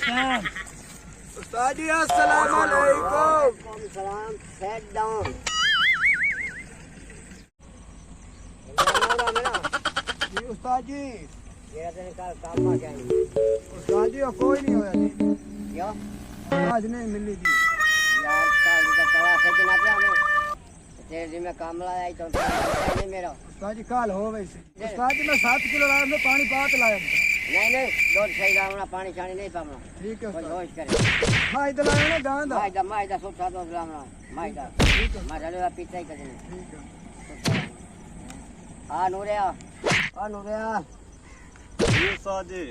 उस्ताद जी अस्सलाम वालेकुम। सलाम। Set down. जी उस्ताद जी। ये तेरे का काम आ गया उस्ताद जी कोई नहीं होया जी। क्यों? आज नहीं मिली जी। यार काल का तवा से जना पे हमें तेरे जी में काम लाया तो नहीं मेरा। उस्ताद जी काल हो वैसे। उस्ताद जी मैं 7 किलो लाया में पानी पात लाया। नहीं नहीं दूध सही लावना पानी छानी नहीं पावना। ठीक है कोई उस्ताद। होश करे। माइदा लाया ना गांदा। माइदा सोचा दूध लावना माइदा। ठीक है। मैं चलो पीता ही करें। ठीक है। हाँ नूरिया। हाँ नूरिया। जी उस्ताद जी।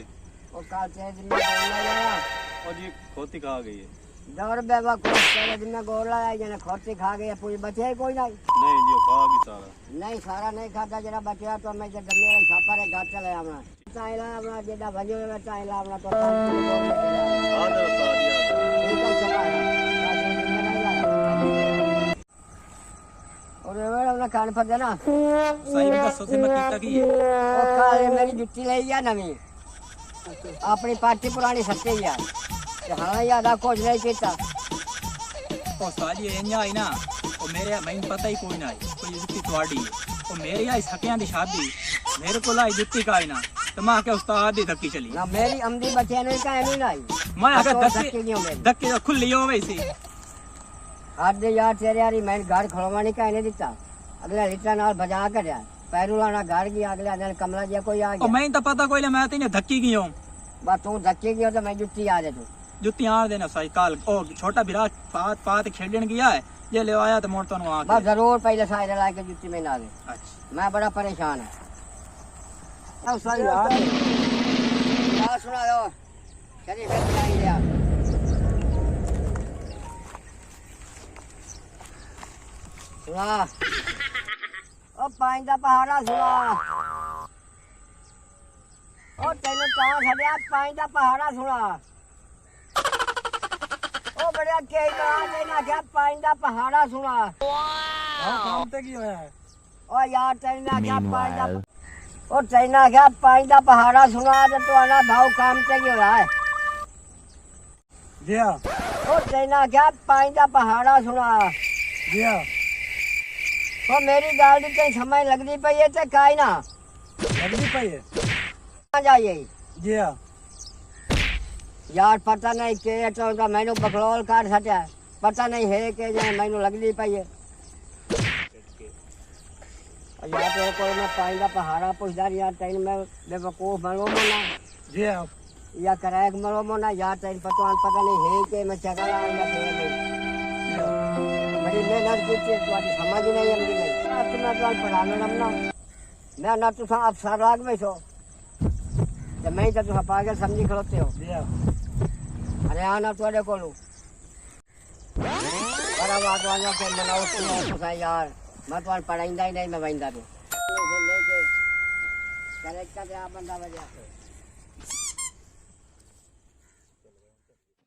वो काल तेरे दिन में बोलना यार। और जी खोती खा गई है। दौड़ बेवा को तेरे दिन में गोर लगाया जने खोटी खा गई पूरी बचे कोई नहीं। नहीं जी वो खा गई सारा। नहीं सारा नहीं खाता जरा बचा तो मैं जब मेरा छापा रे घाट चले हमरा चाइला हमरा जेदा भजो में चाइला हमरा तो आदर उस्ताद जी आदर। और ये वाला कान पर देना सही में दसो से मैं कीता की है ओ काले मेरी जुत्ती ले गया नवी अपनी पार्टी पुरानी सच्ची यार हां याद आ कुछ नहीं कीता ओ साली एंजा आई ना ओ मेरे मैंने पता ही कोई ना कोई जुत्ती तवाड़ी है ओ मेरे आई सकियां दी शादी मेरे को लाई जुत्ती का आई ना तो मां के उस्ताद दी धक्की चली ना मेरी अमदी बचे नहीं का नहीं लाई मैं अगर धक्की नहीं हो मेरी धक्की तो खुली हो वैसी आज दे यार तेरे यारी मैं घर खड़वाने का नहीं दिता अगला लिटा नाल बजा कर यार पैरू लाना घर गया अगला दिन कमला जी कोई आ ओ गया मैं तो पता कोई ले मैं तेने धक्की की हूं बस तू धक्के गया तो मैं जुत्ती आ दे तू जुत्ती आन देना सही काल ओ छोटा बिरा पात पात खेलन गया है ये ले आया तो मोड़ तो आ बस जरूर पहले साइड ला के जुत्ती में ना दे अच्छा मैं बड़ा परेशान है अब सही यार क्या सुना दो शरीफ है लिया सुना ओ पाइंदा पहाड़ा सुना ओ तेने कहां छड़िया पाइंदा पहाड़ा सुना ओ बढ़िया के ना क्या पाइंदा पहाड़ा सुना हां काम ते की होया है। ओ यार तेना क्या पाइंदा ओ तेना क्या पाइंदा पहाड़ा सुना तो आना भाव काम ते की हो रहा है जी हां। ओ तेना क्या पाइंदा पहाड़ा सुना जी हां। ओ मेरी गाड़ी ते समय लगदी पई है ते काई ना लगदी पई है। आ जाइए जी हां। यार पता नहीं के तो मैंने बकलोल काट सटा पता नहीं है के जे मैंने लगदी पई है यार तेरे को मैं पाइंदा पहाड़ा पुछदार यार तैन में बेवकूफ मरो मोना जी हां। या कराए मरो मोना यार तैन पता नहीं है के मैं चगला या के बड़ी मेहनत की थी तो समझ नहीं आती नहीं तुम्हें तो पढ़ाने लमना मैं ना तू अब सराग में सो जब मैं तो तुम पागल समझी खड़ोते हो जी हां। अरे आना थोड़े को लू बड़ा बात वाला के मनाओ तो यार मैं तो पढ़ाईंदा ही नहीं मैं वहींदा तो करेक्ट का बंदा बजा